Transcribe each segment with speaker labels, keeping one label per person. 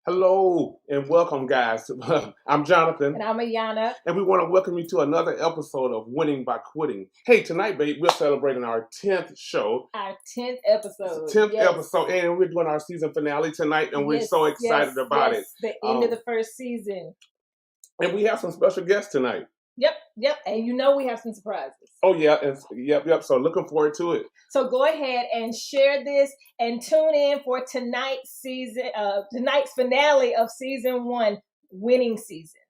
Speaker 1: Hello and welcome, guys. I'm Jonathan,
Speaker 2: And I'm Ayanna.
Speaker 1: and we want to welcome you to another episode of Winning by Quitting. Hey, tonight, babe, we're celebrating our 10th show.
Speaker 2: Our 10th episode.
Speaker 1: 10th
Speaker 2: yes.
Speaker 1: episode, and we're doing our season finale tonight, and we're so excited about it.
Speaker 2: The end of the first season.
Speaker 1: And we have some special guests tonight.
Speaker 2: Yep. And you know we have some surprises.
Speaker 1: Oh, yeah. Yep. So looking forward to it.
Speaker 2: So go ahead and share this and tune in for tonight's finale of season 1, Winning Seasons.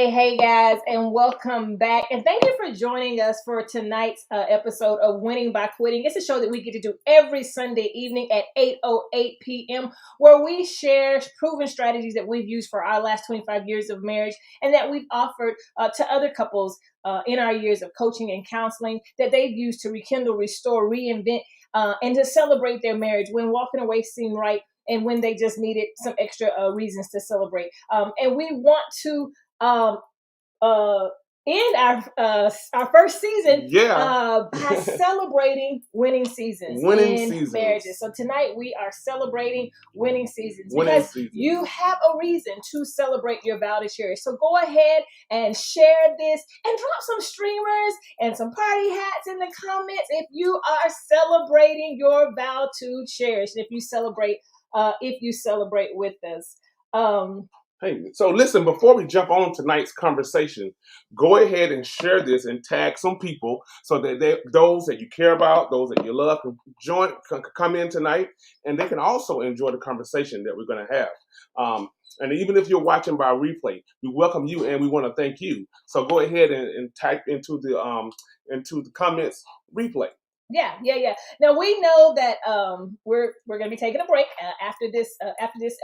Speaker 2: Hey guys, and welcome back, and thank you for joining us for tonight's episode of Winning by Quitting. It's a show that we get to do every Sunday evening at 8:08 p.m. where we share proven strategies that we've used for our last 25 years of marriage and that we've offered to other couples in our years of coaching and counseling that they've used to rekindle, restore, reinvent, and to celebrate their marriage when walking away seemed right and when they just needed some extra reasons to celebrate. And we want to end our first season by celebrating winning seasons in marriages. So tonight we are celebrating winning seasons because you have a reason to celebrate your vow to cherish. So go ahead and share this and drop some streamers and some party hats in the comments if you are celebrating your vow to cherish. If you celebrate with us.
Speaker 1: Hey, so listen, before we jump on tonight's conversation, go ahead and share this and tag some people so that those that you care about, those that you love, can come in tonight, and they can also enjoy the conversation that we're going to have. And even if you're watching by replay, we welcome you and we want to thank you. So go ahead and type into the comments replay.
Speaker 2: Yeah. Now we know that we're going to be taking a break after this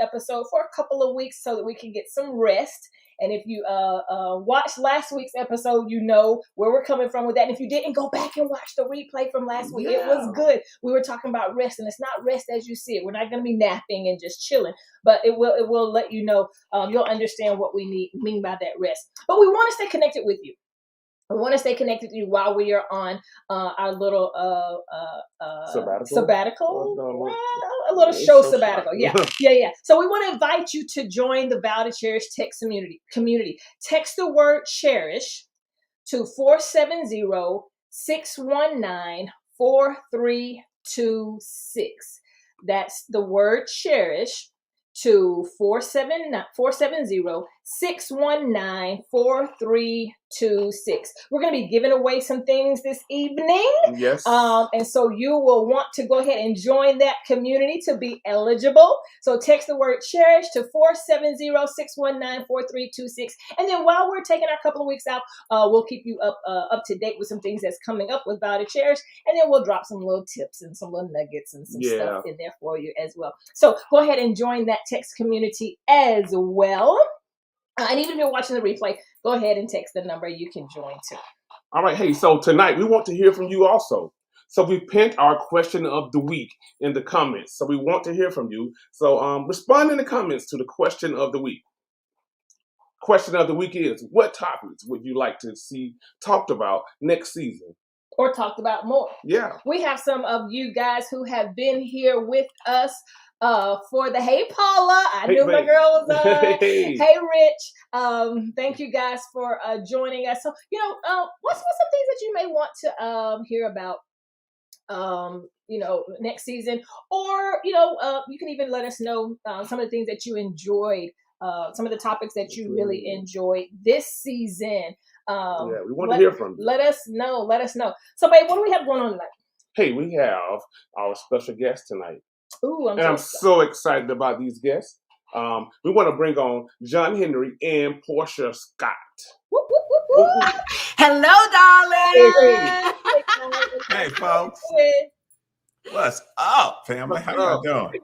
Speaker 2: episode for a couple of weeks so that we can get some rest. And if you watched last week's episode, you know where we're coming from with that. And if you didn't, go back and watch the replay from last week. It was good. We were talking about rest, and it's not rest as you see it. We're not going to be napping and just chilling, but it will let you know. You'll understand what we mean by that rest. But we want to stay connected with you. I want to stay connected to you while we are on our little sabbatical, a little show sabbatical. Yeah. So we want to invite you to join the Vow to Cherish text community. Text the word cherish to 470-619-4326. That's the word cherish to 470-619-4326. We're going to be giving away some things this evening.
Speaker 1: Yes.
Speaker 2: And so you will want to go ahead and join that community to be eligible. So text the word cherish to 470-619-4326. And then while we're taking our couple of weeks out, we'll keep you up to date with some things that's coming up with Vow to Cherish. And then we'll drop some little tips and some little nuggets and some stuff in there for you as well. So go ahead and join that text community as well. And even if you're watching the replay, go ahead and text the number. You can join too.
Speaker 1: All right. Hey, so tonight we want to hear from you also. So we pinned our question of the week in the comments. So we want to hear from you. So respond in the comments to the question of the week. Question of the week is, what topics would you like to see talked about next season?
Speaker 2: Or talked about more.
Speaker 1: Yeah.
Speaker 2: We have some of you guys who have been here with us for the Hey Paula. I knew my girl was on. Hey Rich. Thank you guys for joining us. So, what's some things that you may want to hear about next season? Or, you can even let us know some of the things that you enjoyed, some of the topics that you really enjoyed this season.
Speaker 1: We want to hear from you.
Speaker 2: Let us know. So, babe, what do we have going on tonight?
Speaker 1: Hey, we have our special guest tonight.
Speaker 2: Ooh,
Speaker 1: I'm so excited about these guests. We want to bring on John Henry and Portia Scott.
Speaker 2: Whoop, whoop, whoop, whoop.
Speaker 3: Hello, darling.
Speaker 1: Hey, folks.
Speaker 3: What's up, family? How y'all doing?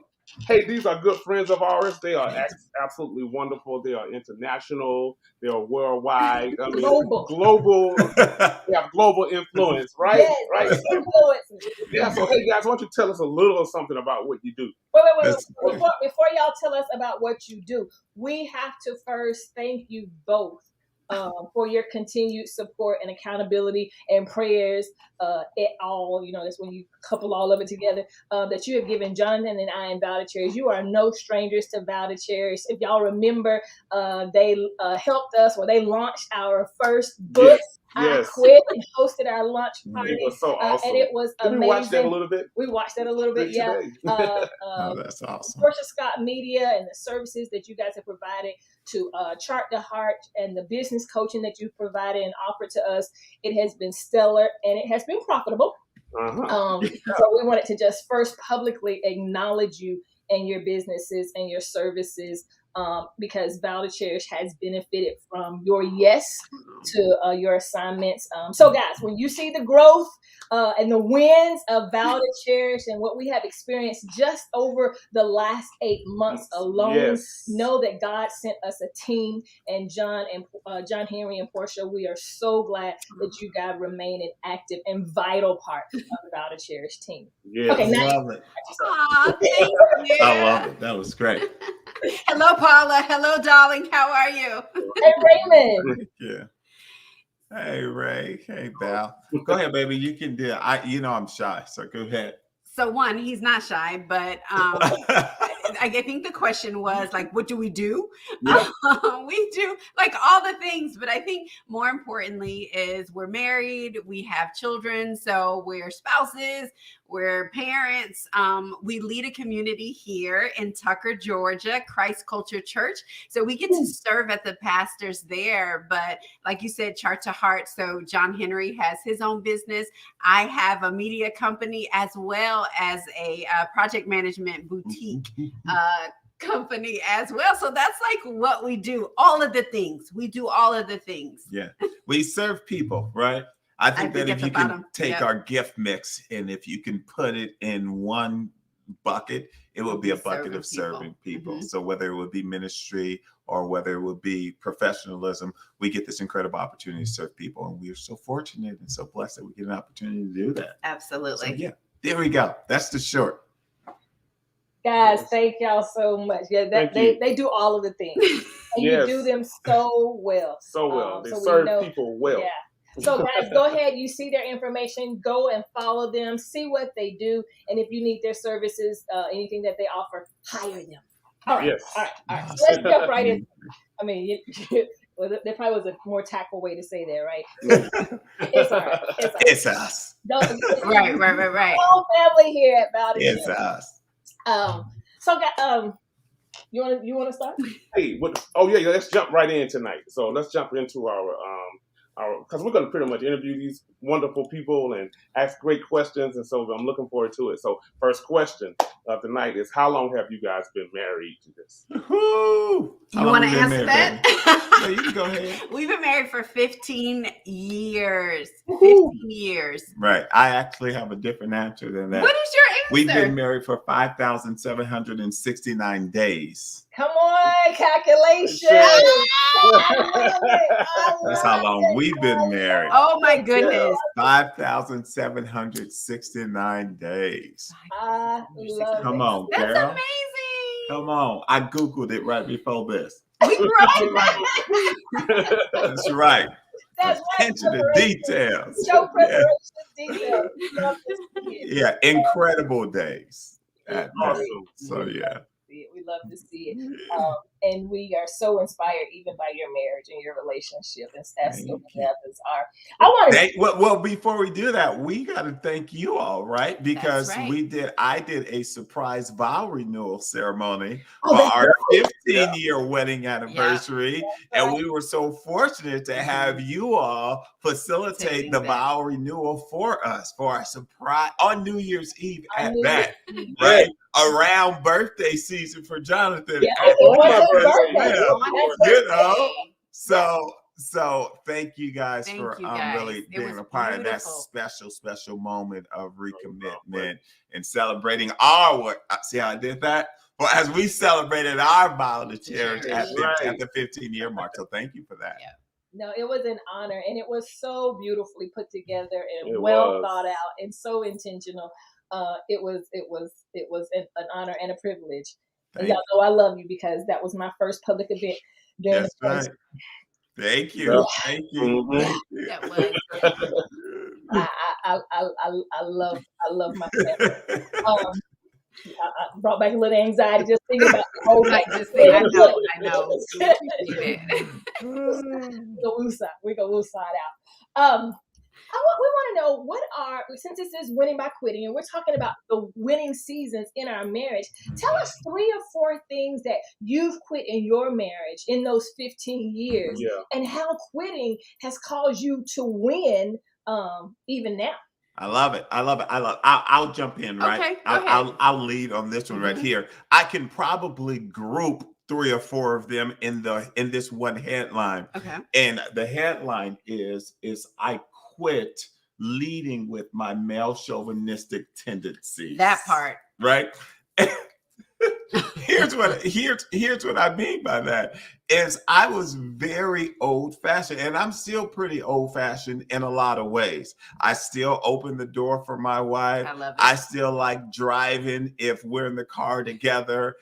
Speaker 1: Hey, these are good friends of ours. They are absolutely wonderful. They are international. They are worldwide. I mean, global. They have global influence, right?
Speaker 2: Yes,
Speaker 1: right.
Speaker 2: Influence.
Speaker 1: Yeah. So, hey guys, why don't you tell us a little something about what you do?
Speaker 2: Wait. Before y'all tell us about what you do, we have to first thank you both for your continued support and accountability and prayers at all. That's when you couple all of it together, that you have given Jonathan and I in Vow to Cherish. You are no strangers to Vow to Cherish. If y'all remember, they helped us, or they launched our first book. Yes. I quit and hosted our lunch party.
Speaker 1: It was so awesome.
Speaker 2: And it was amazing.
Speaker 1: Did we watch that a little bit?
Speaker 2: We watched that a little bit, yeah.
Speaker 3: That's awesome.
Speaker 2: Portia Scott Media and the services that you guys have provided to Chart the Heart and the business coaching that you've provided and offered to us, it has been stellar and it has been profitable. So we wanted to just first publicly acknowledge you and your businesses and your services, because Vow to Cherish has benefited from your yes to your assignments. So guys, when you see the growth and the wins of Vow to Cherish and what we have experienced just over the last 8 months alone, know that God sent us a team, and John, Henry, and Portia, we are so glad that you guys remain an active and vital part of the Vow to Cherish team.
Speaker 1: Yes.
Speaker 2: Okay, now
Speaker 3: love it.
Speaker 4: Thank you.
Speaker 3: I love it. That was great.
Speaker 4: Hello, Paula. Hello, darling. How are you?
Speaker 2: Hey, Raymond.
Speaker 3: Yeah. Hey, Ray. Hey, Val. Go ahead, baby. You can do it. I'm shy, so go ahead.
Speaker 4: So one, he's not shy, but I think the question was like, what do we do? Yeah. We do like all the things, but I think more importantly is we're married, we have children, so we're spouses, we're parents. We lead a community here in Tucker, Georgia, Christ Culture Church. So we get to serve at the pastors there. But like you said, Chart to Heart. So John Henry has his own business. I have a media company as well as a project management boutique company as well. So that's like what we do. All of the things. We do all of the things.
Speaker 3: Yeah. We serve people, right? I think that if you can take our gift mix and if you can put it in one bucket, it will be a bucket of serving people. Mm-hmm. So whether it would be ministry or whether it would be professionalism, we get this incredible opportunity to serve people. And we are so fortunate and so blessed that we get an opportunity to do that.
Speaker 4: Absolutely.
Speaker 3: So, yeah, there we go. That's the short.
Speaker 2: Guys, thank y'all so much. Yeah, they do all of the things. And you do them so well.
Speaker 1: So well. They serve people well.
Speaker 2: Yeah. So guys, go ahead. You see their information. Go and follow them. See what they do. And if you need their services, anything that they offer, hire them. All right. Yes. All right. So let's jump right in. I mean, there probably was a more tactful way to say that, right? It's all right.
Speaker 3: It's us.
Speaker 4: Right.
Speaker 2: Whole family here at Vow to Cherish.
Speaker 3: It's us.
Speaker 2: You want to start?
Speaker 1: Hey, let's jump right in tonight. So let's jump into our because we're going to pretty much interview these wonderful people and ask great questions, and so I'm looking forward to it. So first question of the night is, how long have you guys been married to this?
Speaker 4: You want to answer that?
Speaker 3: Yeah, you can go ahead.
Speaker 4: We've been married for 15 years. 15 years.
Speaker 3: Right. I actually have a different answer than that.
Speaker 4: What is your answer?
Speaker 3: We've been married for 5,769 days.
Speaker 2: Come on, calculation.
Speaker 3: That's how long we've been married.
Speaker 4: Oh my goodness.
Speaker 3: 5,769 days.
Speaker 2: I love
Speaker 3: Come on,
Speaker 4: That's
Speaker 3: girl.
Speaker 4: amazing.
Speaker 3: Come on. I Googled it right before this.
Speaker 4: We right.
Speaker 3: That's right.
Speaker 2: That's
Speaker 3: attention to details.
Speaker 2: Show preparation details.
Speaker 3: Yeah, incredible days.
Speaker 1: Awesome.
Speaker 3: So yeah.
Speaker 2: We love to see it. And we are so inspired even by your marriage and your relationship, as so many others are.
Speaker 3: Well, before we do that, we got to thank you all, right? Because I did a surprise vow renewal ceremony for our 15-year wedding anniversary. Yeah. And we were so fortunate to have you all facilitate the vow renewal for us for our surprise on New Year's Eve at that. Right? Around birthday season for Jonathan. Yeah. So thank you guys
Speaker 4: Thank
Speaker 3: for
Speaker 4: you guys.
Speaker 3: really being a part of that special moment of recommitment and celebrating our see how I did that? Well, as we celebrated our vow to cherish at the 15-year mark. So thank you for that.
Speaker 4: Yeah.
Speaker 2: No, it was an honor, and it was so beautifully put together and thought out and so intentional. It was an honor and a privilege. And y'all know I love you because that was my first public event during the pandemic.
Speaker 3: Thank you. Thank you.
Speaker 1: Mm-hmm.
Speaker 3: Thank you.
Speaker 4: That was.
Speaker 2: I love my family. I brought back a little anxiety just thinking about the whole night.
Speaker 4: I know.
Speaker 2: We go woosah it out. We want to know since this is winning by quitting, and we're talking about the winning seasons in our marriage. Tell us 3 or 4 things that you've quit in your marriage in those 15 years, and how quitting has caused you to win even now.
Speaker 3: I love it. I'll jump in, right?
Speaker 4: Okay,
Speaker 3: I'll lead on this one right here. I can probably group 3 or 4 of them in this one headline.
Speaker 4: Okay.
Speaker 3: And the headline is I quit leading with my male chauvinistic tendencies.
Speaker 4: That part.
Speaker 3: Right? Here's what I mean by that is I was very old-fashioned, and I'm still pretty old-fashioned in a lot of ways. I still open the door for my wife.
Speaker 4: I love it.
Speaker 3: I still like driving if we're in the car together.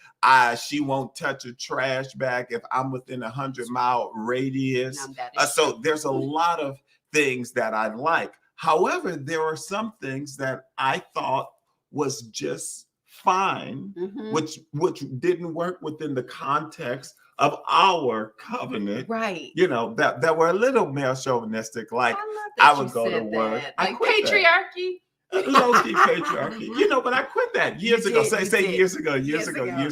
Speaker 3: She won't touch a trash bag if I'm within 100-mile radius. So there's a lot of things that I like. However, there are some things that I thought was just fine, which didn't work within the context of our covenant,
Speaker 4: right?
Speaker 3: That were a little male chauvinistic. Like I would go to work,
Speaker 4: like patriarchy,
Speaker 3: low-key patriarchy, but I quit that years ago. Years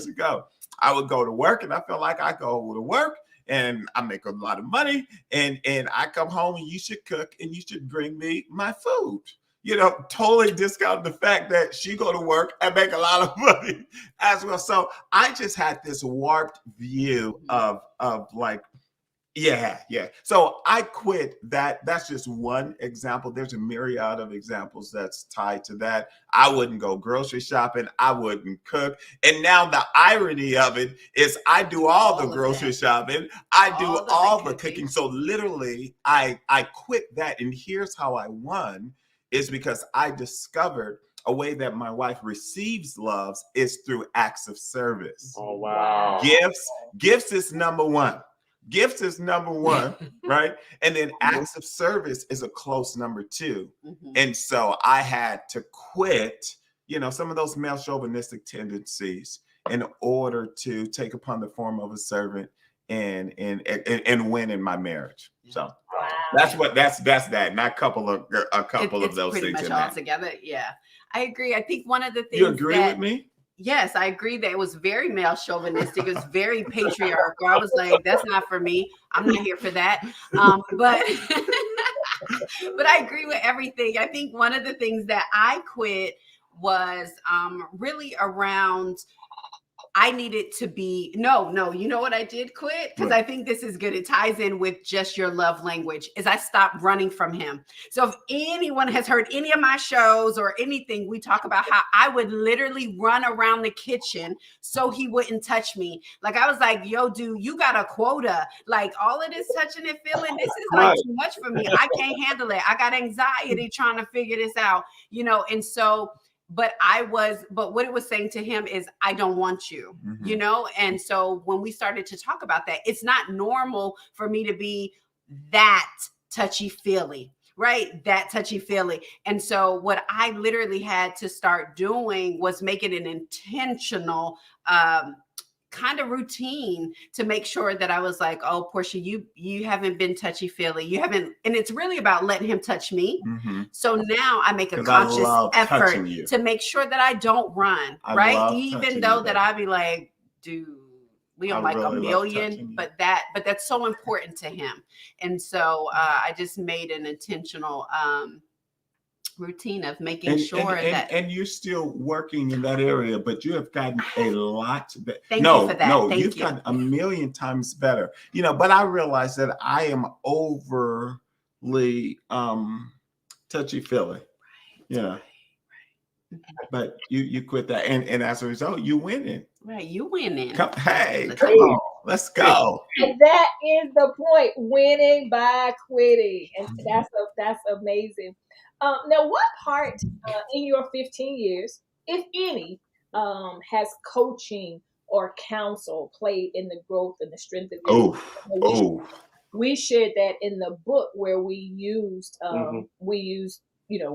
Speaker 3: ago. I would go to work, and I felt like I go to work and I make a lot of money, and I come home and you should cook and you should bring me my food. Totally discount the fact that she go to work and make a lot of money as well. So I just had this warped view of like, yeah. So I quit that. That's just one example. There's a myriad of examples that's tied to that. I wouldn't go grocery shopping. I wouldn't cook. And now the irony of it is I do all the grocery shopping. I do all the cooking. So literally I quit that. And here's how I won. Is because I discovered a way that my wife receives loves is through acts of service.
Speaker 1: Oh, wow.
Speaker 3: Gifts is number one. Gifts is number one, right? And then acts of service is a close number 2. And so I had to quit, some of those male chauvinistic tendencies in order to take upon the form of a servant and win in my marriage. So that's that. Not a couple of those
Speaker 4: pretty
Speaker 3: things.
Speaker 4: Much all together. Yeah, I agree. I think one of the things
Speaker 3: you agree with me.
Speaker 4: Yes, I agree that it was very male chauvinistic. It was very patriarchal. I was like, that's not for me. I'm not here for that. But I agree with everything. I think one of the things that I quit was really around. I needed to be, no, you know what I did quit? Because I think this is good. It ties in with just your love language is I stopped running from him. So if anyone has heard any of my shows or anything, we talk about how I would literally run around the kitchen so he wouldn't touch me. Like I was like, yo, dude, you got a quota. Like all of this touching and feeling, this is like too much for me. I can't handle it. I got anxiety trying to figure this out, and so but what it was saying to him is, I don't want you, And so when we started to talk about that, it's not normal for me to be that touchy-feely, right? That touchy-feely. And so what I literally had to start doing was making an intentional, kind of routine to make sure that I was like, oh, Portia, you haven't been touchy-feely. You haven't, and it's really about letting him touch me. So now I make a conscious effort to make sure that I don't run, right? Even though that I'd be like, dude, we don't like really a million, but that's so important to him. And so I just made an intentional routine of making sure that.
Speaker 3: And you're still working in that area, but you have gotten a lot better.
Speaker 4: Thank you for that.
Speaker 3: No,
Speaker 4: Thank
Speaker 3: you've
Speaker 4: you.
Speaker 3: gotten a million times better. But I realize that I am overly touchy-feely. Yeah. But you quit that, and as a result, you winning.
Speaker 4: Right, you winning.
Speaker 3: Come on, let's go.
Speaker 2: And that is the point: winning by quitting, and that's amazing. Now, what part in your 15 years, if any, has coaching or counsel played in the growth and the strength of your? We shared that in the book where we used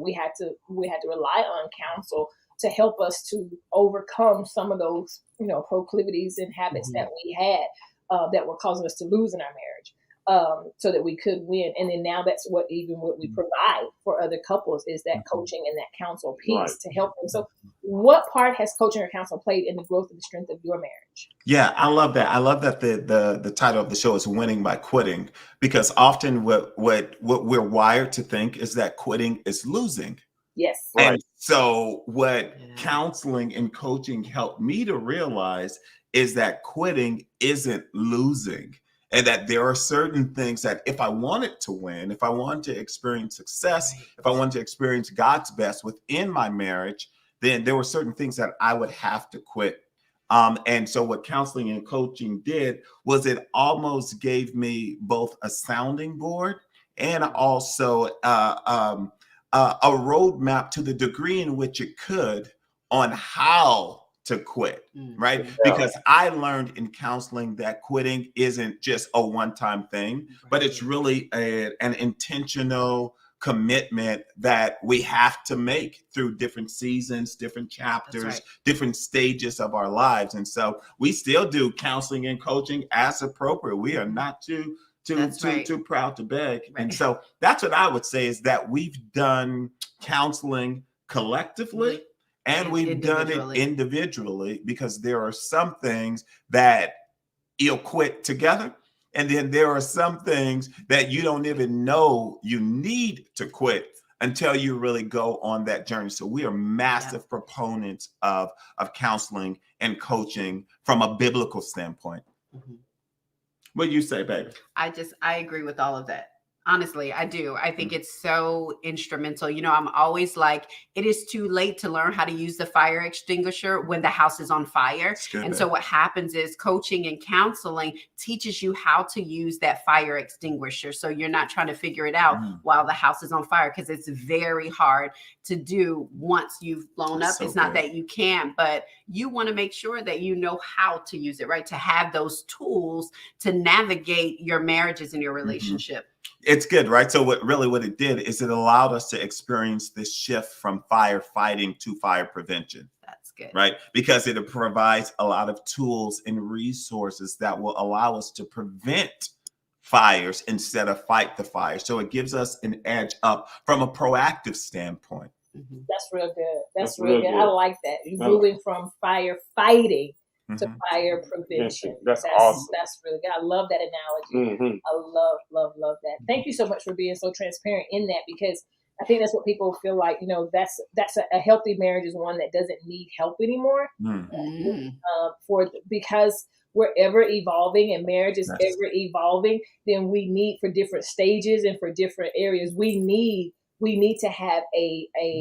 Speaker 2: we had to rely on counsel to help us to overcome some of those proclivities and habits that we had that were causing us to lose in our marriage, so that we could win. And then now that's what we provide for other couples is that coaching and that counsel piece to help them. So what part has coaching or counsel played in the growth and the strength of your marriage?
Speaker 3: Yeah, I love that. I love that the title of the show is Winning by Quitting, because often what we're wired to think is that quitting is losing.
Speaker 2: Yes.
Speaker 3: And so what counseling and coaching helped me to realize is that quitting isn't losing, and that there are certain things that if I wanted to win, if I wanted to experience success, if I wanted to experience God's best within my marriage, then there were certain things that I would have to quit. And so what counseling and coaching did was it almost gave me both a sounding board and also a roadmap to the degree in which it could on how to quit, right? Because I learned in counseling that quitting isn't just a one-time thing, but it's really an intentional commitment that we have to make through different seasons, different chapters, different stages of our lives. And so we still do counseling and coaching as appropriate. We are not too proud to beg. And so that's what I would say is that we've done counseling collectively and we've done it individually, because there are some things that you'll quit together. And then there are some things that you don't even know you need to quit until you really go on that journey. So we are massive proponents of counseling and coaching from a biblical standpoint. What do you say, baby?
Speaker 4: I agree with all of that. Honestly, I do. I think it's so instrumental. I'm always like, it is too late to learn how to use the fire extinguisher when the house is on fire. And so what happens is coaching and counseling teaches you how to use that fire extinguisher. So you're not trying to figure it out while the house is on fire, because it's very hard to do once you've blown up. It's not that you can't, but you want to make sure that you know how to use it, right? To have those tools to navigate your marriages and your relationship.
Speaker 3: It's good, right? So what it did is it allowed us to experience this shift from firefighting to fire prevention.
Speaker 4: That's good.
Speaker 3: Right? Because it provides a lot of tools and resources that will allow us to prevent fires instead of fight the fire. So it gives us an edge up from a proactive standpoint.
Speaker 2: That's real good. That's real good. I like that. You're moving from firefighting to fire prevention.
Speaker 1: That's awesome.
Speaker 2: That's really good. I love that analogy. I love that. Thank you so much for being so transparent in that, because I think that's what people feel like, that's a healthy marriage is one that doesn't need help anymore. Because we're ever evolving and marriage is ever evolving, then we need, for different stages and for different areas, we need to have a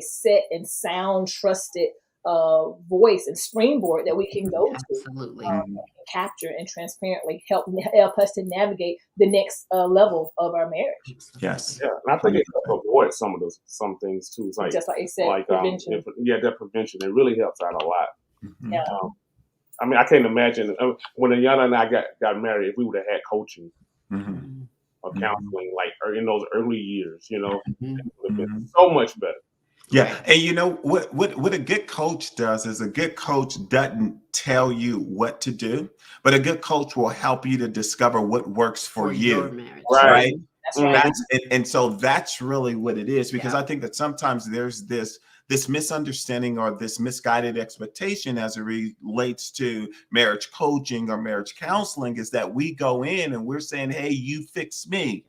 Speaker 2: set and sound, trusted voice and springboard that we can go to, capture and transparently help us to navigate the next level of our marriage.
Speaker 3: Yes.
Speaker 1: Yeah, and I think it helps avoid some things too. It's like,
Speaker 2: just like you said, prevention.
Speaker 1: That prevention, it really helps out a lot.
Speaker 2: Yeah.
Speaker 1: I mean, I can't imagine when Ayanna and I got married, if we would have had coaching or counseling like in those early years, it would have been so much better.
Speaker 3: Yeah. And what a good coach does is a good coach doesn't tell you what to do, but a good coach will help you to discover what works for you. Right.
Speaker 2: That's right.
Speaker 3: And so that's really what it is, because I think that sometimes there's this misunderstanding or this misguided expectation as it relates to marriage coaching or marriage counseling, is that we go in and we're saying, hey, you fix me.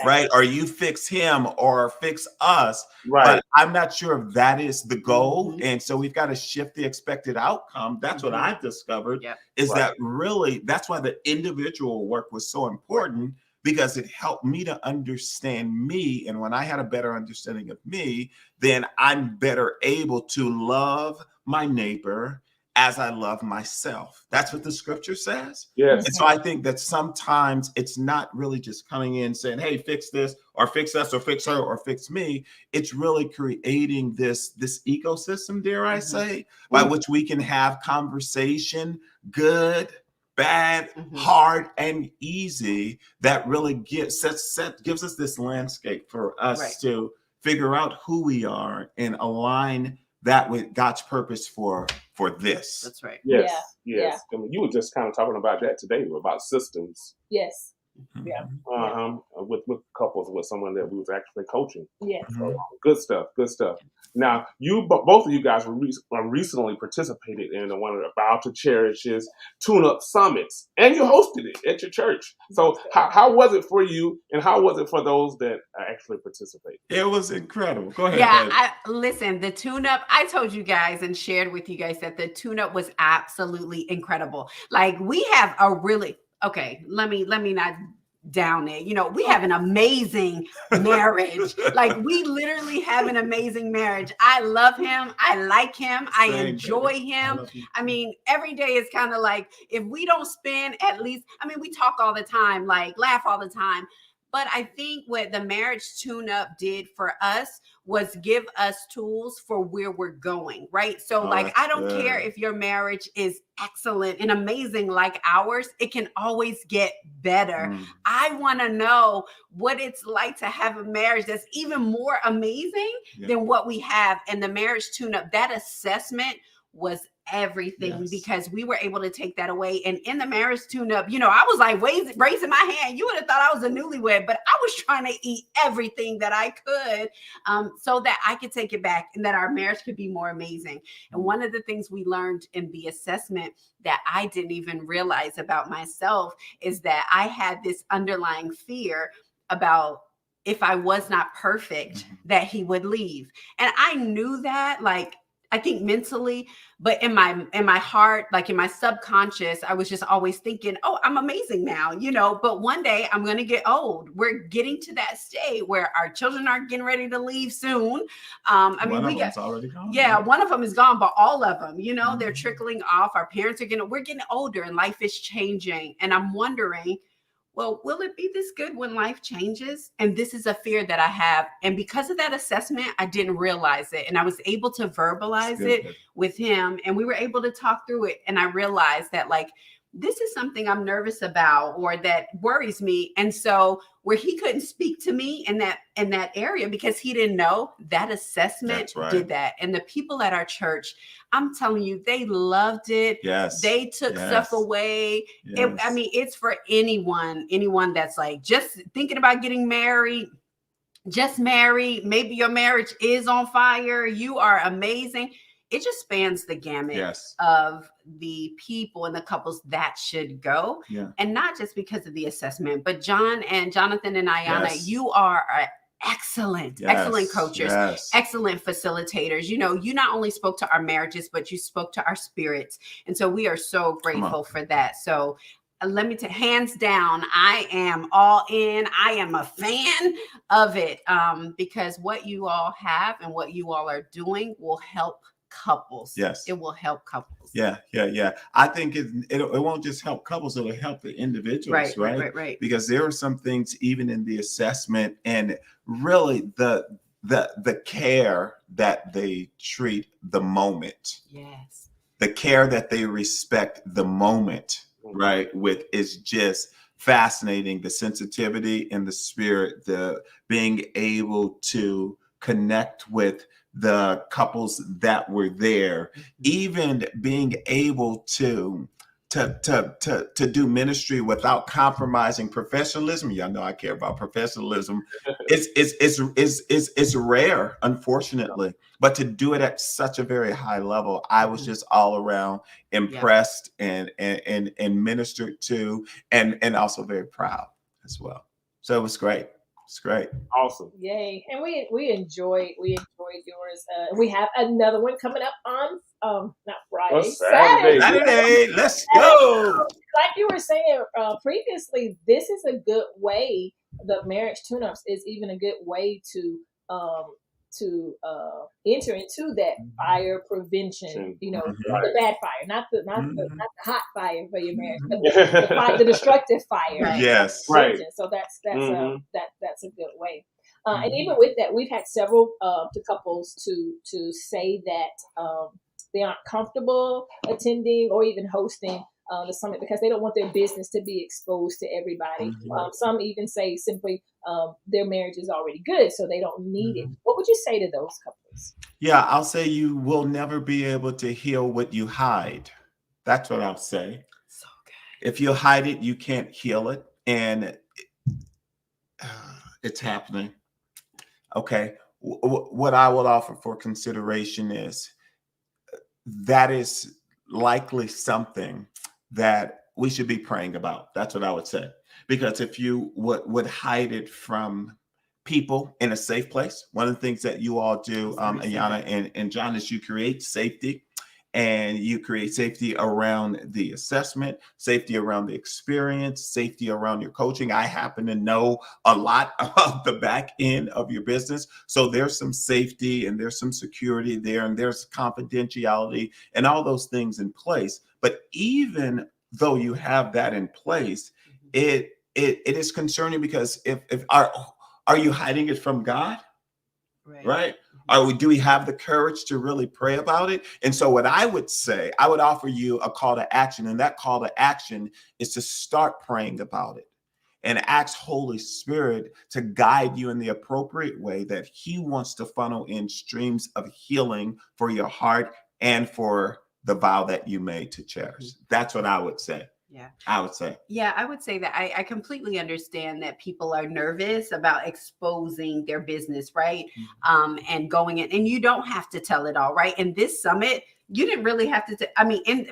Speaker 3: right? Or you fix him or fix us.
Speaker 1: Right.
Speaker 3: But I'm not sure if that is the goal. And so we've got to shift the expected outcome. That's what I've discovered is that really, that's why the individual work was so important, because it helped me to understand me. And when I had a better understanding of me, then I'm better able to love my neighbor as I love myself. That's what the scripture says.
Speaker 1: Yes.
Speaker 3: And so I think that sometimes it's not really just coming in saying, hey, fix this or fix us or fix her or fix me. It's really creating this ecosystem, dare I say, by which we can have conversation, good, bad, hard, and easy, that really gives us this landscape for us to figure out who we are and align that with God's purpose for this.
Speaker 4: That's right.
Speaker 1: Yes. I mean, you were just kind of talking about that today, about systems.
Speaker 2: Yes.
Speaker 1: With couples, with someone that we was actually coaching.
Speaker 2: Yes.
Speaker 1: So, good stuff. Now, both of you guys recently participated in one of the Vow to Cherish's tune-up summits, and you hosted it at your church. So, how was it for you, and how was it for those that actually participated?
Speaker 3: It was incredible. Go ahead.
Speaker 4: Yeah, listen, the tune-up, I told you guys and shared with you guys that the tune-up was absolutely incredible. Like, we have a really, let me not down it. You know, we have an amazing marriage. Like, we literally have an amazing marriage. I love him. I like him. I enjoy him. I mean, every day is kind of like, if we don't spend at least, I mean, we talk all the time, like laugh all the time. But I think what the marriage tune-up did for us was give us tools for where we're going, right? So I don't care if your marriage is excellent and amazing like ours, it can always get better. I want to know what it's like to have a marriage that's even more amazing than what we have. And the marriage tune-up, that assessment was everything, because we were able to take that away. And in the marriage tune-up, you know, I was like raising my hand. You would have thought I was a newlywed, but I was trying to eat everything that I could so that I could take it back and that our marriage could be more amazing. And one of the things we learned in the assessment that I didn't even realize about myself is that I had this underlying fear about if I was not perfect, that he would leave. And I knew that, like, I think mentally, but in my heart, like in my subconscious, I was just always thinking, oh, I'm amazing now, you know, but one day I'm going to get old. We're getting to that stage where our children are getting ready to leave soon. I mean, we got already gone. Yeah, one of them is gone, but all of them, you know, they're trickling off. Our parents we're getting older and life is changing. And I'm wondering, well, will it be this good when life changes? And this is a fear that I have. And because of that assessment, I didn't realize it. And I was able to verbalize it with him. And we were able to talk through it. And I realized that, like, this is something I'm nervous about or that worries me. And so where he couldn't speak to me in that area because he didn't know, that assessment did that. And the people at our church, I'm telling you, they loved it.
Speaker 3: Yes.
Speaker 4: They took stuff away.
Speaker 3: Yes.
Speaker 4: I mean, it's for anyone that's like just thinking about getting married, just married. Maybe your marriage is on fire. You are amazing. It just spans the gamut of the people and the couples that should go. And not just because of the assessment, but Jonathan and Ayanna, you are excellent coaches, excellent facilitators. You know, you not only spoke to our marriages, but you spoke to our spirits. And so we are so grateful for that. So let me hands down, I am all in. I am a fan of it because what you all have and what you all are doing will help couples. It will help couples.
Speaker 3: I think it won't just help couples, it'll help the individuals, right? Because there are some things even in the assessment and really the care that they treat the moment. The care that they respect the moment, right? With is just fascinating. The sensitivity and the spirit, the being able to connect with the couples that were there, even being able to do ministry without compromising professionalism. Y'all know I care about professionalism. It's rare, unfortunately, but to do it at such a very high level, I was just all around impressed and ministered to, and also very proud as well. So it was great. It's great.
Speaker 1: Awesome.
Speaker 2: Yay. And we enjoyed yours. We have another one coming up on not Friday.
Speaker 3: Saturday. Let's go.
Speaker 2: Like you were saying previously, this is a good way. The marriage tune-ups is even a good way to enter into that fire prevention. You know, the bad fire, not the hot fire for your marriage, but the destructive fire.
Speaker 3: Right. Yes,
Speaker 2: right. So that's a good way. And even with that, we've had several couples to say that they aren't comfortable attending or even hosting the summit because they don't want their business to be exposed to everybody. Some even say simply their marriage is already good, so they don't need it. What would you say to those couples?
Speaker 3: Yeah, I'll say you will never be able to heal what you hide. That's what I'll say.
Speaker 4: So good.
Speaker 3: If you hide it, you can't heal it. And it's happening. Okay. What I will offer for consideration is that is likely something that we should be praying about. That's what I would say. Because if you would hide it from people in a safe place, one of the things that you all do, Ayanna and John, is you create safety. And you create safety around the assessment, safety around the experience, safety around your coaching. I happen to know a lot about the back end of your business. So there's some safety and there's some security there and there's confidentiality and all those things in place. But even though you have that in place, it is concerning because if are you hiding it from God? Right? Do we have the courage to really pray about it? And so what I would say, I would offer you a call to action. And that call to action is to start praying about it and ask Holy Spirit to guide you in the appropriate way that he wants to funnel in streams of healing for your heart and for the vow that you made to cherish. That's what I would say.
Speaker 4: Yeah,
Speaker 3: I would say.
Speaker 4: Yeah, I would say that I completely understand that people are nervous about exposing their business, right? And going in, and you don't have to tell it all, right? In this summit, you didn't really have to.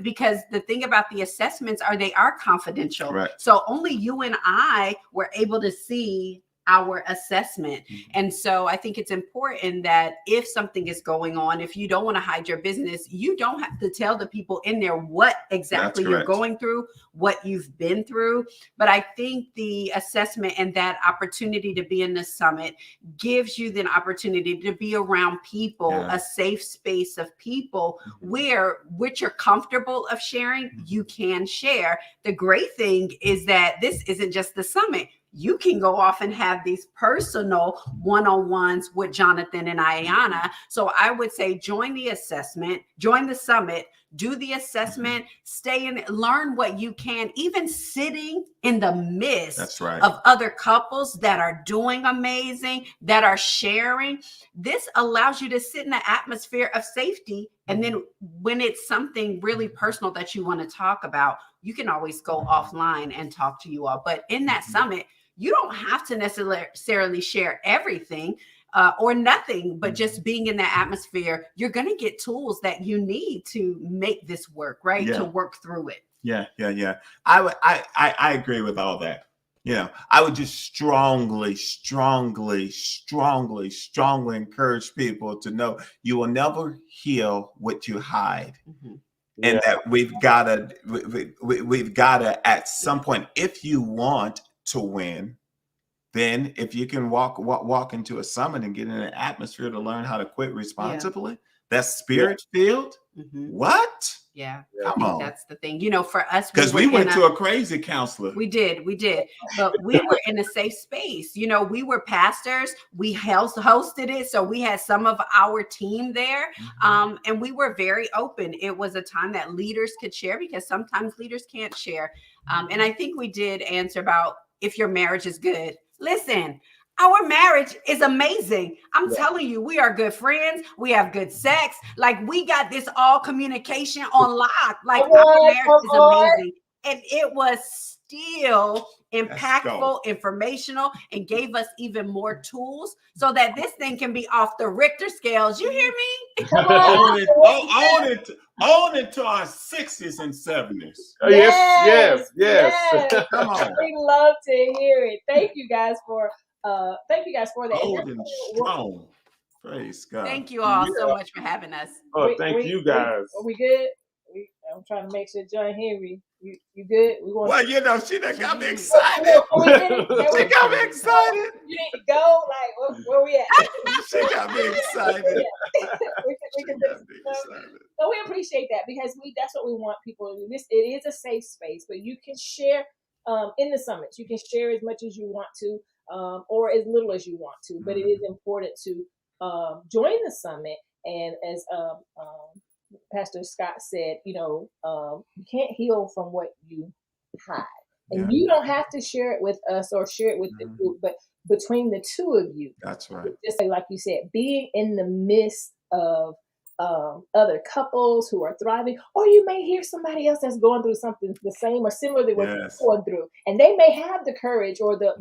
Speaker 4: Because the thing about the assessments they are confidential,
Speaker 3: right?
Speaker 4: So only you and I were able to see our assessment. And so I think it's important that if something is going on, if you don't want to hide your business, you don't have to tell the people in there what exactly you're going through, what you've been through. But I think the assessment and that opportunity to be in the summit gives you the opportunity to be around people, a safe space of people where which you're comfortable of sharing, you can share. The great thing is that this isn't just the summit. You can go off and have these personal one-on-ones with Jonathan and Ayanna. So I would say join the assessment, join the summit, do the assessment, stay in, learn what you can, even sitting in the midst of other couples that are doing amazing, that are sharing. This allows you to sit in the atmosphere of safety. And then when it's something really personal that you want to talk about, you can always go offline and talk to you all. But in that summit, you don't have to necessarily share everything or nothing, but just being in that atmosphere, you're going to get tools that you need to make this work, right? To work through it.
Speaker 3: Yeah. I agree with all that. You know, I would just strongly encourage people to know you will never heal what you hide. And that we've got to at some point, if you want to win, then if you can walk into a summit and get in an atmosphere to learn how to quit responsibly, that's spirit filled. What?
Speaker 4: Yeah.
Speaker 3: Come on.
Speaker 4: That's the thing. You know, for us,
Speaker 3: because we went to a crazy counselor.
Speaker 4: We did. But we were in a safe space. You know, we were pastors. We hosted it. So we had some of our team there. And we were very open. It was a time that leaders could share because sometimes leaders can't share. And I think we did answer about if your marriage is good. Listen, our marriage is amazing. I'm telling you, we are good friends. We have good sex. Like we got this all communication on lock. Like our marriage is amazing. And it was still impactful, informational, and gave us even more tools so that this thing can be off the Richter scales. You hear me?
Speaker 3: Own it to our 60s and 70s.
Speaker 1: Yes.
Speaker 3: Come on.
Speaker 2: We love to hear it. Thank you guys for thank you guys for that.
Speaker 3: Old and strong. Praise God.
Speaker 4: Thank you all so much for having us.
Speaker 1: Thank you guys.
Speaker 2: Are we good? I'm trying to make sure, John Henry, you good?
Speaker 3: Well, you know, she done got me excited. She got me excited.
Speaker 2: You need to go. Like, where we at?
Speaker 3: She got me excited.
Speaker 2: we can so we appreciate that because that's what we want people to do. It is a safe space, but you can share in the summits. You can share as much as you want to, or as little as you want to. But it is important to join the summit. And as Pastor Scott said, you can't heal from what you hide. And you don't have to share it with us or share it with the group, but between the two of you.
Speaker 3: That's right.
Speaker 2: Just like you said, being in the midst of other couples who are thriving, or you may hear somebody else that's going through something the same or similar to what you're going through, and they may have the courage or the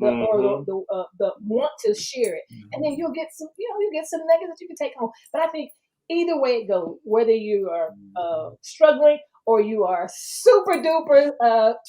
Speaker 2: want to share it, and then you'll get some nuggets that you can take home. But I think either way it goes, whether you are struggling or you are super duper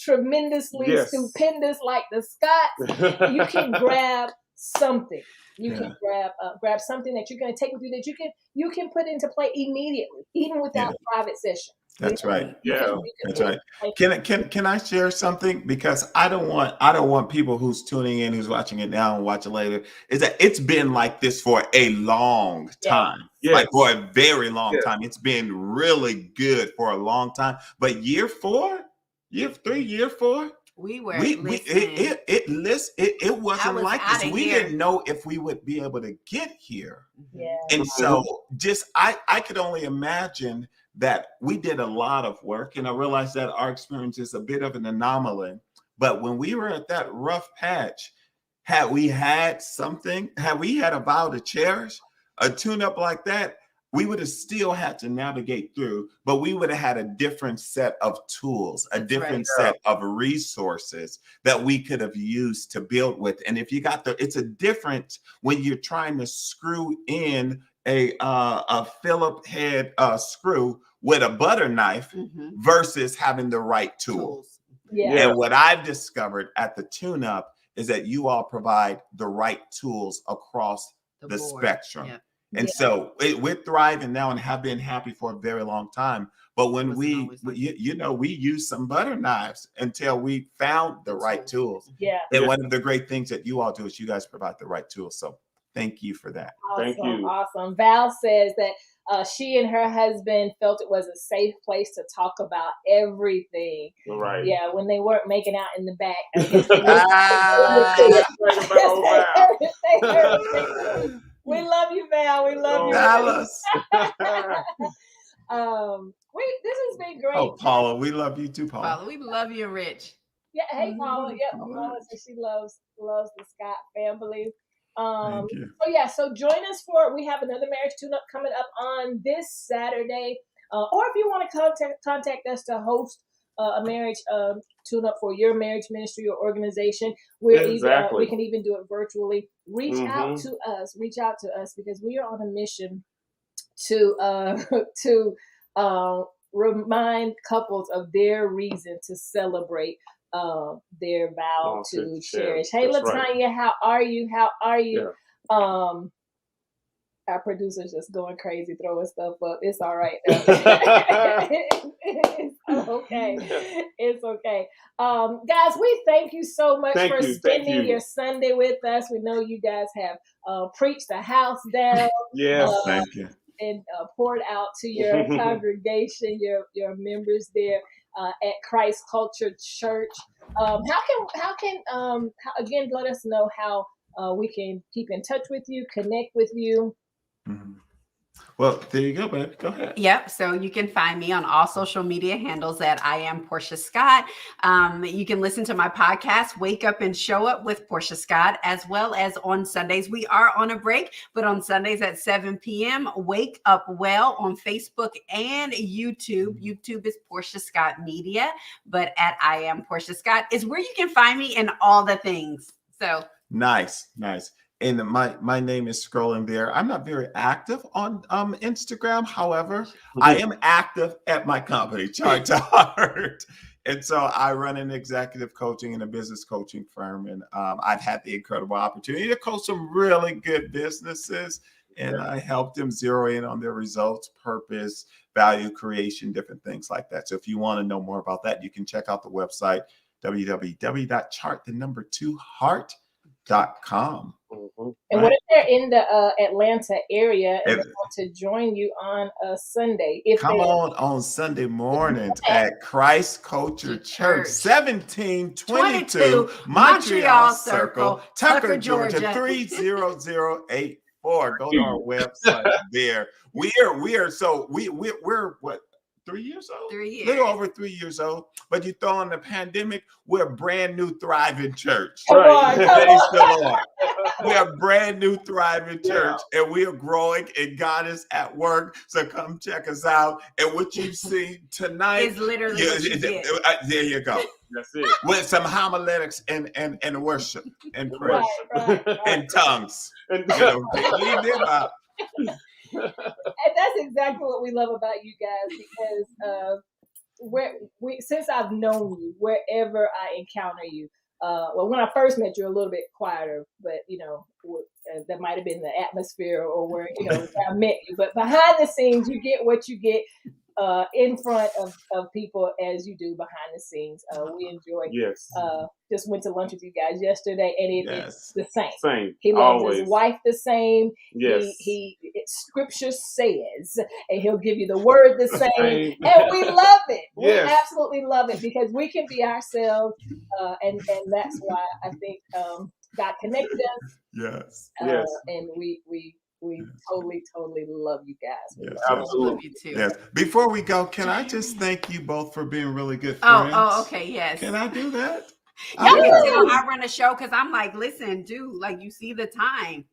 Speaker 2: tremendously stupendous like the Scotts, you can grab something. You can grab something that you're going to take with you that you can put into play immediately, even without private session.
Speaker 3: That's right. That's right. Can I share something? Because I don't want people who's tuning in, who's watching it now and watching later, is that it's been like this for a long time. Like for a very long time. It's been really good for a long time. But year 4, year 3, year 4, it wasn't like this. We didn't know if we would be able to get here. And so I could only imagine that we did a lot of work, and I realized that our experience is a bit of an anomaly. But when we were at that rough patch, had we had a vow to cherish, a tune-up like that, we would have still had to navigate through, but we would have had a different set of tools, a different set of resources that we could have used to build with. And if you got it's a difference when you're trying to screw in a Phillip head screw with a butter knife versus having the right tools. And what I've discovered at the tune-up is that you all provide the right tools across the spectrum. And so we're thriving now and have been happy for a very long time. But when we used some butter knives until we found the right tools. And one of the great things that you all do is you guys provide the right tools. So thank you for that.
Speaker 2: Awesome,
Speaker 1: thank you.
Speaker 2: Awesome. Val says that she and her husband felt it was a safe place to talk about everything.
Speaker 1: Right.
Speaker 2: Yeah, when they weren't making out in the back. We love you, Val. We love you,
Speaker 3: Dallas.
Speaker 2: This has been great.
Speaker 3: Oh, Paula, we love you too, Paula.
Speaker 4: Paula, we love you, Rich.
Speaker 2: Yeah, hey, Paula. Yep, Paula says she loves the Scott family. So join us we have another marriage tune-up coming up on this Saturday. Or if you want to contact us to host a marriage tune-up for your marriage ministry or organization, we can even do it virtually. Reach out to us because we are on a mission to remind couples of their reason to celebrate their vow to cherish. Hey,
Speaker 1: That's
Speaker 2: Latanya,
Speaker 1: right.
Speaker 2: how are you? Yeah. Our producer's just going crazy, throwing stuff up. It's all right. It's okay. It's okay. Guys, we thank you so much for spending your Sunday with us. We know you guys have preached the house down.
Speaker 1: Yes,
Speaker 3: thank you.
Speaker 2: And poured out to your congregation, your members there at Christ Culture Church. How can again, let us know how we can keep in touch with you, connect with you.
Speaker 3: Well, there you go, baby. Go ahead.
Speaker 4: Yep. So you can find me on all social media handles at I am Portia Scott. You can listen to my podcast, Wake Up and Show Up with Portia Scott, as well as on Sundays. We are on a break, but on Sundays at 7 p.m., Wake Up Well on Facebook and YouTube. YouTube is Portia Scott Media, but at I am Portia Scott is where you can find me in all the things. So
Speaker 3: nice. And my name is scrolling there. I'm not very active on Instagram. However, I am active at my company, Chart to Heart. And so I run an executive coaching and a business coaching firm. And I've had the incredible opportunity to coach some really good businesses. And I help them zero in on their results, purpose, value creation, different things like that. So if you want to know more about that, you can check out the website, www.chartthe2heart.com.
Speaker 2: And what if they're in the Atlanta area and they want to join you on a Sunday?
Speaker 3: Come on Sunday mornings at Christ Culture Church, 1722 Montreal Circle, Tucker, Georgia, 30084. Go to our website there. We're what? 3 years old?
Speaker 4: 3 years.
Speaker 3: Little over 3 years old. But you throw in the pandemic, we're a brand new thriving church.
Speaker 2: Come on.
Speaker 3: Praise the Lord. We're a brand new thriving church, and we are growing, and God is at work. So come check us out. And what you've seen tonight
Speaker 4: is literally what you did.
Speaker 3: There you go.
Speaker 1: That's it.
Speaker 3: With some homiletics and worship and praise and tongues. And
Speaker 2: And that's exactly what we love about you guys, because since I've known you, wherever I encounter you, well, when I first met you, a little bit quieter, but that might have been the atmosphere or where I met you. But behind the scenes, you get what you get in front of people as you do behind the scenes. We enjoy.
Speaker 1: Yes.
Speaker 2: Just went to lunch with you guys yesterday, and it's the same.
Speaker 1: Same.
Speaker 2: He loves
Speaker 1: Always.
Speaker 2: his wife the same.
Speaker 1: Yes.
Speaker 2: Scripture says, and he'll give you the word the same. And we love it. We absolutely love it, because we can be ourselves, and that's why I think God connected us.
Speaker 3: Yes.
Speaker 2: And we totally love you guys.
Speaker 3: Yes,
Speaker 1: absolutely.
Speaker 4: Love you too.
Speaker 3: Yes. Before we go, can I just thank you both for being really good friends?
Speaker 4: Oh, okay, yes.
Speaker 3: Can I do that?
Speaker 4: Y'all can tell I run a show, because I'm like, listen, dude, like, you see the time.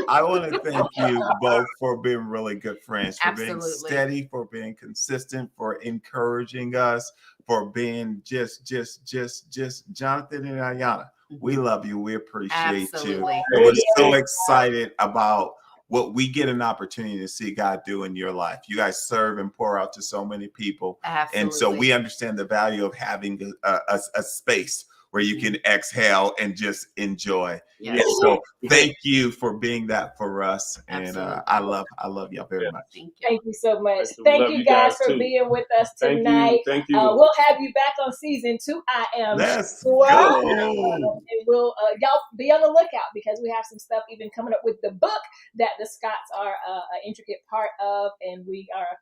Speaker 3: I want to thank you both for being really good friends, for
Speaker 4: Absolutely.
Speaker 3: being steady, for being consistent, for encouraging us, for being just Jonathan and Ayanna. We love you. We appreciate you. We're so excited about what we get an opportunity to see God do in your life. You guys serve and pour out to so many people.
Speaker 4: Absolutely.
Speaker 3: And so we understand the value of having a space where you can exhale and just enjoy.
Speaker 4: Yes.
Speaker 3: And so thank you for being that for us.
Speaker 4: Absolutely.
Speaker 3: And I love y'all very much.
Speaker 2: Thank you so much. Thank you guys for being with us tonight.
Speaker 1: Thank you.
Speaker 2: We'll have you back on season 2. I am
Speaker 3: sure.
Speaker 2: And we'll y'all be on the lookout, because we have some stuff even coming up with the book that the Scotts are an intricate part of, and we are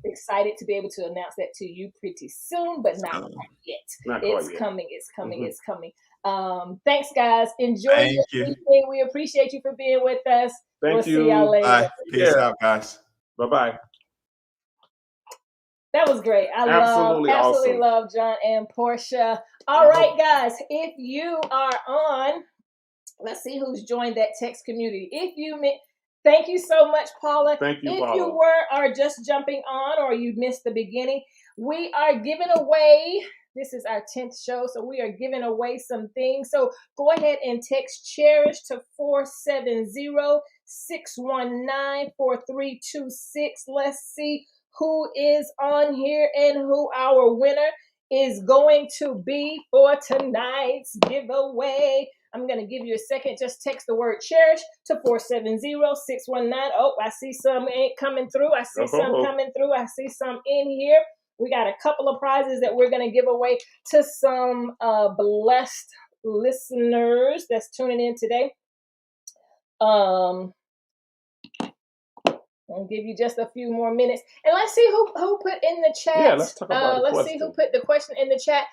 Speaker 2: excited to be able to announce that to you pretty soon, but not quite yet. It's coming. Thanks, guys. Enjoy your evening. We appreciate you for being with us. We'll see y'all later.
Speaker 3: Bye. Peace out, guys.
Speaker 1: Bye-bye.
Speaker 2: That was great. I absolutely
Speaker 1: awesome.
Speaker 2: love John and Portia. All right, guys. If you are on, let's see who's joined that text community. Thank you so much, Paula.
Speaker 1: Thank you,
Speaker 2: Paula. If you are just jumping on, or you missed the beginning, we are giving away, this is our 10th show, so we are giving away some things. So go ahead and text CHERISH to 470-619-4326. Let's see who is on here and who our winner is going to be for tonight's giveaway. I'm going to give you a second. Just text the word CHERISH to 470-619. Oh, I see some coming through. I see some in here. We got a couple of prizes that we're going to give away to some blessed listeners that's tuning in today. I'll give you just a few more minutes. And let's see who put in the chat.
Speaker 1: Yeah, let's talk about
Speaker 2: let's see who put the question in the chat.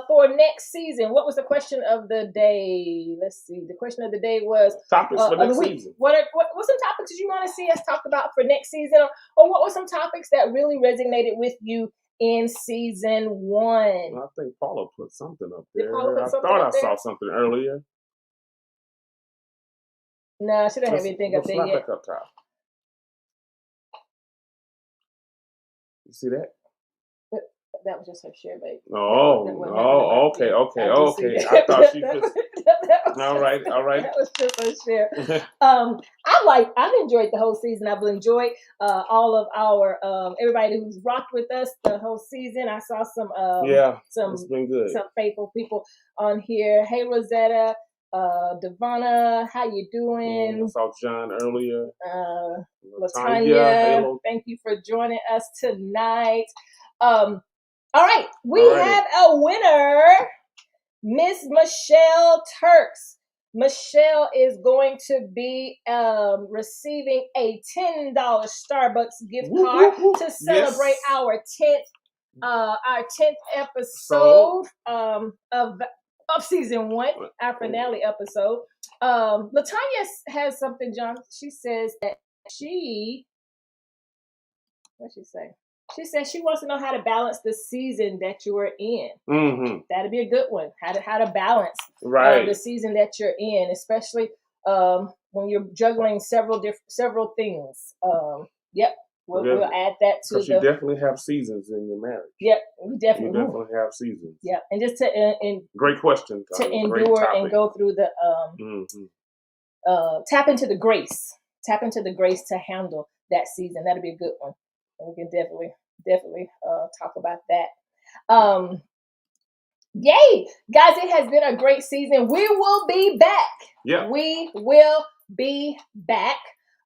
Speaker 2: For next season, what was the question of the day? Let's see. The question of the day was
Speaker 1: topics for next season.
Speaker 2: What some topics did you want to see us talk about for next season, or what were some topics that really resonated with you in season 1?
Speaker 1: I think Paula put something up there. I saw something earlier.
Speaker 2: No, she don't have anything up there yet.
Speaker 1: Up top. You see that?
Speaker 2: That was just her share, baby.
Speaker 1: Okay. I thought she was. All right.
Speaker 2: That was just a share. I've enjoyed the whole season. I've enjoyed all of our everybody who's rocked with us the whole season. I saw some
Speaker 1: it's been good.
Speaker 2: Some faithful people on here. Hey Rosetta, Devonna, how you doing?
Speaker 1: I saw John earlier.
Speaker 2: Latanya, thank you for joining us tonight. All right, we have a winner, Miss Michelle Turks. Michelle is going to be receiving a $10 Starbucks gift card to celebrate our 10th episode of season 1, our finale episode. Latanya has something, John. She says that what'd she say? She says she wants to know how to balance the season that you are in.
Speaker 1: Mm-hmm.
Speaker 2: That'd be a good one. How to balance the season that you're in, especially when you're juggling several things. Yep. We'll add that to
Speaker 1: you definitely have seasons in your marriage.
Speaker 2: Yep, you definitely
Speaker 1: have seasons.
Speaker 2: Yep, and just
Speaker 1: great question.
Speaker 2: To endure and go through the tap into the grace to handle that season. That'd be a good one. And we can definitely talk about that. Yay, guys! It has been a great season. We will be back.
Speaker 1: Yeah,
Speaker 2: we will be back.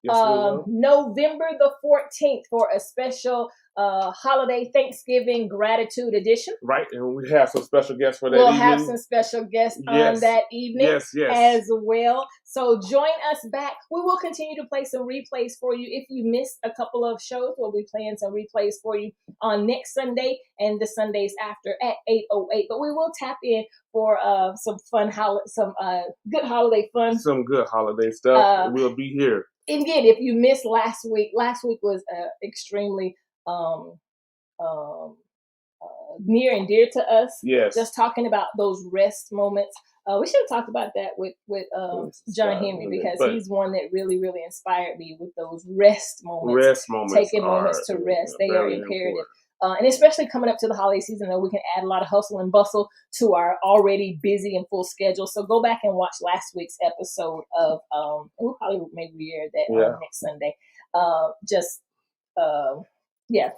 Speaker 2: November the 14th for a special holiday Thanksgiving gratitude edition.
Speaker 1: Right, and we have some special guests for that
Speaker 2: evening.
Speaker 1: We'll
Speaker 2: have some special guests on that evening as well. So join us back. We will continue to play some replays for you. If you missed a couple of shows, we'll be playing some replays for you on next Sunday and the Sundays after at 8:08. But we will tap in for some fun, good holiday fun.
Speaker 1: Some good holiday stuff. We'll be here.
Speaker 2: And again, if you missed last week was extremely near and dear to us.
Speaker 1: Yes.
Speaker 2: Just talking about those rest moments. We should have talked about that with John Henry, because he's one that really, really inspired me with those rest moments. Taking moments to rest. They are imperative. And especially coming up to the holiday season, we can add a lot of hustle and bustle to our already busy and full schedule. So go back and watch last week's episode of, we'll probably maybe re-air that next Sunday. To just get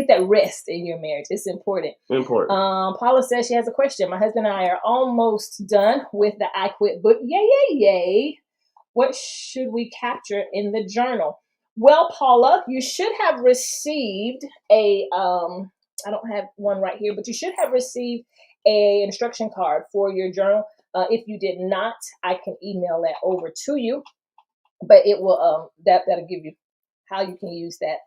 Speaker 2: that rest in your marriage. It's important. Paula says she has a question. My husband and I are almost done with the I Quit book. Yay. What should we capture in the journal? Well, Paula, you should have received I don't have one right here, but you should have received a instruction card for your journal. If you did not, I can email that over to you, but it will, that'll give you how you can use that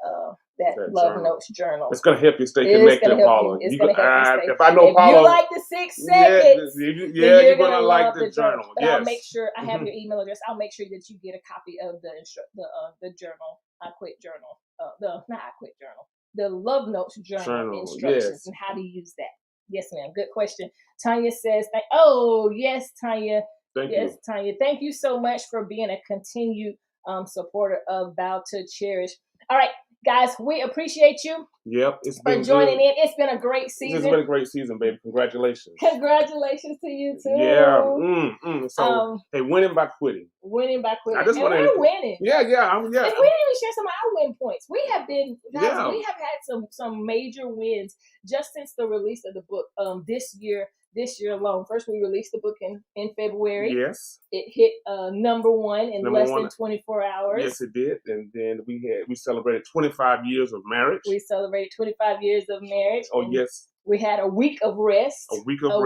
Speaker 2: Love Notes journal.
Speaker 1: It's going to help you stay connected, Paula.
Speaker 2: It's going to help you stay.
Speaker 1: If I know Paula,
Speaker 2: you like the 6 seconds,
Speaker 1: you're going to like the journal.
Speaker 2: But I'll make sure I have your email address. I'll make sure that you get a copy of the journal, I Quit journal, not I Quit journal, the Love Notes journal instructions and how to use that. Yes, ma'am. Good question. Tanya says, yes, Tanya.
Speaker 1: Thank you.
Speaker 2: Tanya. Thank you so much for being a continued supporter of Vow to Cherish. All right, guys, we appreciate you.
Speaker 1: Yep, it's
Speaker 2: been for joining in. It's been a great season.
Speaker 1: It's been a great season, baby. Congratulations.
Speaker 2: Congratulations to you too.
Speaker 1: Yeah. So, hey, winning by quitting.
Speaker 2: Winning by quitting.
Speaker 1: We're
Speaker 2: winning.
Speaker 1: Yeah.
Speaker 2: And we didn't even share some of our win points. We have been, guys. We have had some major wins just since the release of the book. This year alone. First, we released the book in February.
Speaker 1: Yes.
Speaker 2: It hit number one in less than 24 hours.
Speaker 1: Yes, it did. And then we celebrated 25 years of marriage.
Speaker 2: We celebrated 25 years of marriage.
Speaker 1: Oh, yes.
Speaker 2: We had a week of rest.
Speaker 1: A week of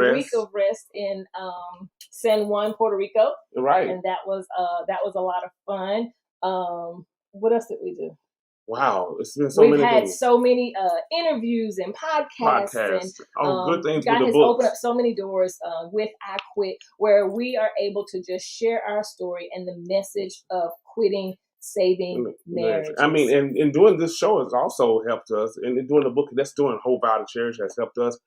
Speaker 1: rest
Speaker 2: in San Juan, Puerto Rico.
Speaker 1: Right.
Speaker 2: And that was a lot of fun. What else did we do?
Speaker 1: Wow, it's been so many things. We've had
Speaker 2: so many interviews and podcasts. And,
Speaker 1: good things
Speaker 2: God
Speaker 1: with the
Speaker 2: has
Speaker 1: books.
Speaker 2: opened up so many doors with I Quit, where we are able to just share our story and the message of quitting, saving marriage.
Speaker 1: I mean, and doing this show has also helped us. And doing the book that's doing Whole Vow to Cherish has helped us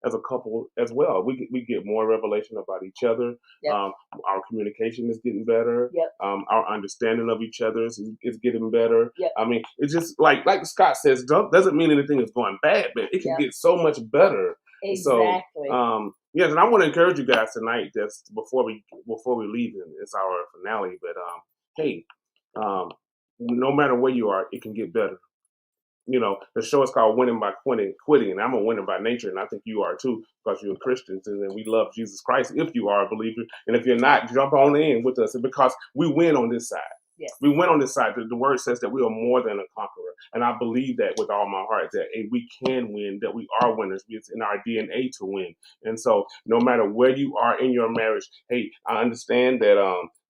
Speaker 1: as a couple as well. We get more revelation about each other.
Speaker 2: Yep.
Speaker 1: Our communication is getting better.
Speaker 2: Yep.
Speaker 1: Our understanding of each other is getting better.
Speaker 2: Yep.
Speaker 1: I mean, it's just like Scott says, doesn't mean anything is going bad, but it can get so much better
Speaker 2: Exactly.
Speaker 1: So, yes, and I want to encourage you guys tonight, just before we leave, and it's our finale. But hey, no matter where you are, it can get better. The show is called Winning by Quitting, and I'm a winner by nature, and I think you are too, because you're Christians, and we love Jesus Christ if you are a believer. And if you're not, jump on in with us, because we win on this side.
Speaker 2: Yes.
Speaker 1: We win on this side. The word says that we are more than a conqueror, and I believe that with all my heart, that we can win, that we are winners. It's in our DNA to win. And so no matter where you are in your marriage, hey, I understand that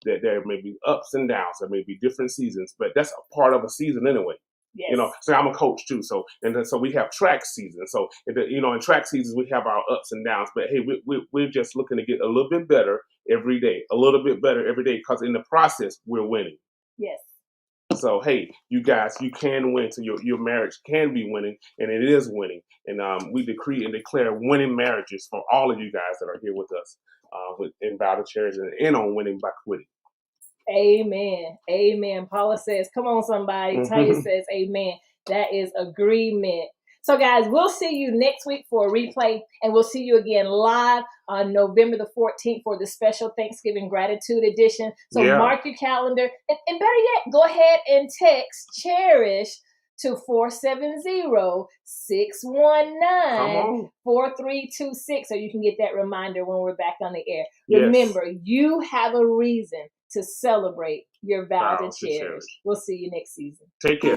Speaker 1: that there may be ups and downs, there may be different seasons, but that's a part of a season anyway.
Speaker 2: Yes.
Speaker 1: So I'm a coach too. So so we have track seasons. So in track seasons we have our ups and downs. But hey, we're just looking to get a little bit better every day, a little bit better every day, because in the process we're winning.
Speaker 2: Yes.
Speaker 1: So hey, you guys, you can win. So your marriage can be winning, and it is winning. And we decree and declare winning marriages for all of you guys that are here with us in Battle Chairs and on Winning by Quitting.
Speaker 2: Amen. Amen. Paula says, come on, somebody. Tanya says, amen. That is agreement. So, guys, we'll see you next week for a replay, and we'll see you again live on November the 14th for the special Thanksgiving Gratitude Edition. So mark your calendar. And better yet, go ahead and text CHERISH to 470-619-4326 so you can get that reminder when we're back on the air. Yes. Remember, you have a reason to celebrate your vow to cherish. We'll see you next season.
Speaker 1: Take care.